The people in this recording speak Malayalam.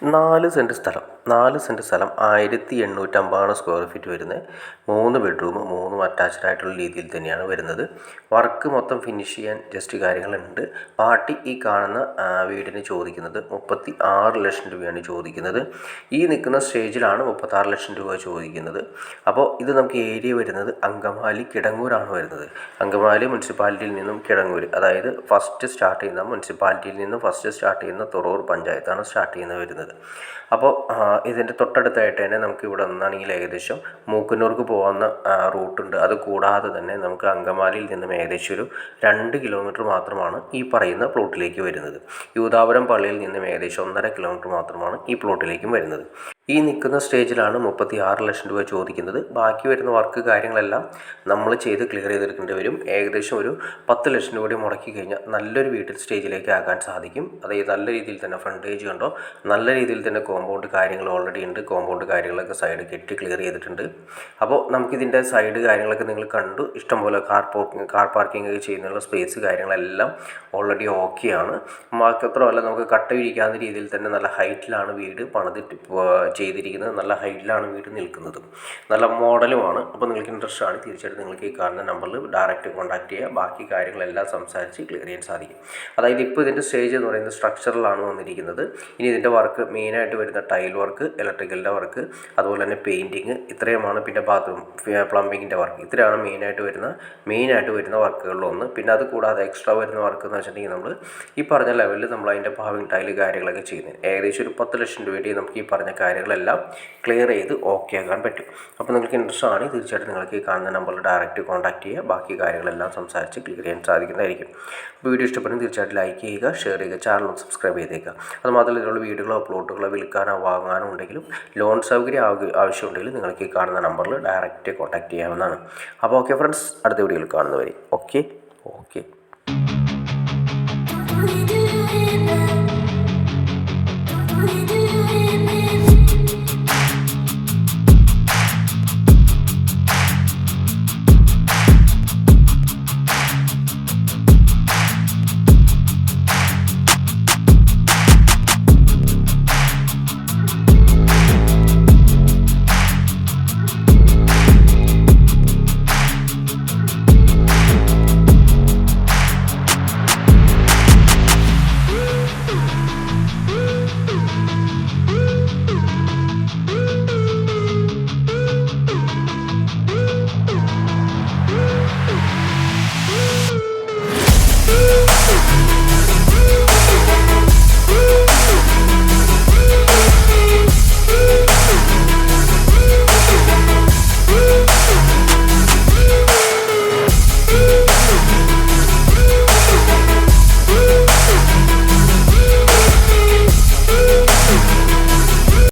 4 സെൻറ്റ് സ്ഥലം 1850 സ്ക്വയർ ഫീറ്റ് വരുന്നത്. 3 ബെഡ്റൂം 3 അറ്റാച്ച്ഡ് ആയിട്ടുള്ള രീതിയിൽ തന്നെയാണ് വരുന്നത്. വർക്ക് മൊത്തം ഫിനിഷ് ചെയ്യാൻ ജസ്റ്റ് കാര്യങ്ങളുണ്ട്. പാർട്ടി ഈ കാണുന്ന വീടിന് ചോദിക്കുന്നത് 36 ലക്ഷം രൂപയാണ് ചോദിക്കുന്നത്. ഈ നിൽക്കുന്ന സ്റ്റേജിലാണ് 36 ലക്ഷം രൂപ ചോദിക്കുന്നത്. അപ്പോൾ ഇത് നമുക്ക് ഏരിയ വരുന്നത് അങ്കമാലി കിടങ്ങൂരാണ് വരുന്നത്. അങ്കമാലി മുനിസിപ്പാലിറ്റിയിൽ നിന്നും കിടങ്ങൂർ, അതായത് മുനിസിപ്പാലിറ്റിയിൽ നിന്നും ഫസ്റ്റ് സ്റ്റാർട്ട് ചെയ്യുന്ന തുറവൂർ പഞ്ചായത്താണ് സ്റ്റാർട്ട് ചെയ്യുന്നത് വരുന്നത്. അപ്പോൾ ഇതിൻ്റെ തൊട്ടടുത്തായിട്ട് തന്നെ നമുക്ക് ഇവിടെ നിന്നാണെങ്കിൽ ഏകദേശം മൂക്കന്നൂർക്ക് പോകുന്ന റൂട്ടുണ്ട്. അത് കൂടാതെ തന്നെ നമുക്ക് അങ്കമാലിയിൽ നിന്നും ഏകദേശം ഒരു 2 കിലോമീറ്റർ മാത്രമാണ് ഈ പറയുന്ന പ്ലോട്ടിലേക്ക് വരുന്നത്. യൂദാപുരം പള്ളിയിൽ നിന്നും ഏകദേശം 1.5 കിലോമീറ്റർ മാത്രമാണ് ഈ പ്ലോട്ടിലേക്കും വരുന്നത്. ഈ നിൽക്കുന്ന സ്റ്റേജിലാണ് 36 ലക്ഷം രൂപ ചോദിക്കുന്നത്. ബാക്കി വരുന്ന വർക്ക് കാര്യങ്ങളെല്ലാം നമ്മൾ ചെയ്ത് ക്ലിയർ ചെയ്തെടുക്കേണ്ടി വരും. ഏകദേശം ഒരു 10 ലക്ഷം രൂപ മുടക്കി കഴിഞ്ഞാൽ നല്ലൊരു വീട്ടിൽ സ്റ്റേജിലേക്ക് ആക്കാൻ സാധിക്കും. അതായത് നല്ല രീതിയിൽ തന്നെ ഫ്രണ്ടേജ് കണ്ടോ, നല്ല രീതിയിൽ തന്നെ കോമ്പൗണ്ട് കാര്യങ്ങൾ ഓൾറെഡി ഉണ്ട്. കോമ്പൗണ്ട് കാര്യങ്ങളൊക്കെ സൈഡ് കെട്ടി ക്ലിയർ ചെയ്തിട്ടുണ്ട്. അപ്പോൾ നമുക്കിതിൻ്റെ സൈഡ് കാര്യങ്ങളൊക്കെ നിങ്ങൾ കണ്ടു. ഇഷ്ടംപോലെ കാർ പാർക്കിംഗ് ഒക്കെ ചെയ്യുന്നുള്ള സ്പേസ് കാര്യങ്ങളെല്ലാം ഓൾറെഡി ഓക്കെയാണ്. മാത്രമല്ല നമുക്ക് കട്ട വിരിക്കാവുന്ന രീതിയിൽ തന്നെ നല്ല ഹൈറ്റിലാണ് വീട് ചെയ്തിരിക്കുന്നത്. നല്ല ഹൈറ്റിലാണ് വീട് നിൽക്കുന്നത്. നല്ല മോഡലുമാണ്. അപ്പോൾ നിങ്ങൾക്ക് ഇൻട്രസ്റ്റ് ആണ്, തീർച്ചയായിട്ടും നിങ്ങൾക്ക് ഈ കാണുന്ന നമ്പറിൽ ഡയറക്റ്റ് കോൺടാക്ട് ചെയ്യുക. ബാക്കി കാര്യങ്ങളെല്ലാം സംസാരിച്ച് ക്ലിയർ ചെയ്യാൻ സാധിക്കും. അതായത് ഇപ്പോൾ ഇതിൻ്റെ സ്റ്റേജ് എന്ന് പറയുന്നത് സ്ട്രക്ചറിലാണ് വന്നിരിക്കുന്നത്. ഇനി ഇതിൻ്റെ വർക്ക് മെയിനായിട്ട് വരുന്ന ടൈൽ വർക്ക്, ഇലക്ട്രിക്കലിൻ്റെ വർക്ക്, അതുപോലെ തന്നെ പെയിൻറ്റിങ്, ഇത്രയുമാണ്. പിന്നെ ബാത്റൂം പ്ലംബിങ്ങിൻ്റെ വർക്ക്, ഇത്രയാണ് മെയിനായിട്ട് വരുന്ന വർക്കുകളിലൊന്ന്. പിന്നെ അത് കൂടാതെ എക്സ്ട്രാ വരുന്ന വർക്ക് എന്ന് വെച്ചിട്ടുണ്ടെങ്കിൽ നമ്മൾ ഈ പറഞ്ഞ ലെവലിൽ നമ്മൾ അതിൻ്റെ പാവിങ് ടൈല് കാര്യങ്ങളൊക്കെ ചെയ്യുന്നത് ഏകദേശം ഒരു 10 ലക്ഷം രൂപയുടെ നമുക്ക് ഈ പറഞ്ഞ കാര്യങ്ങളെല്ലാം ക്ലിയർ ചെയ്ത് ഓക്കെ ആക്കാൻ പറ്റും. അപ്പോൾ നിങ്ങൾക്ക് ഇൻട്രസ്റ്റ് ആണ്, തീർച്ചയായിട്ടും നിങ്ങൾക്ക് ഈ കാണുന്ന നമ്പറിൽ ഡയറക്റ്റ് കോൺടാക്ട് ചെയ്യുക. ബാക്കി കാര്യങ്ങളെല്ലാം സംസാരിച്ച് ക്ലിയർ ചെയ്യാൻ സാധിക്കുന്നതായിരിക്കും. അപ്പോൾ വീഡിയോ ഇഷ്ടപ്പെടുന്ന തീർച്ചയായിട്ടും ലൈക്ക് ചെയ്യുക, ഷെയർ ചെയ്യുക, ചാനൽ സബ്സ്ക്രൈബ് ചെയ്തേക്കുക. അതുമാത്രമല്ല ഇതിലുള്ള വീഡിയോകളോ പ്ലോട്ടുകളോ വിൽക്കാനോ വാങ്ങാനോ ഉണ്ടെങ്കിലും ലോൺ സൗകര്യം ആവശ്യമുണ്ടെങ്കിലും നിങ്ങൾക്ക് ഈ കാണുന്ന നമ്പറിൽ ഡയറക്റ്റ് കോൺടാക്ട് ചെയ്യാവുന്നതാണ്. അപ്പോൾ ഓക്കെ ഫ്രണ്ട്സ്, അടുത്ത വീഡിയോയിൽ കാണുന്നവരെ ഓക്കെ.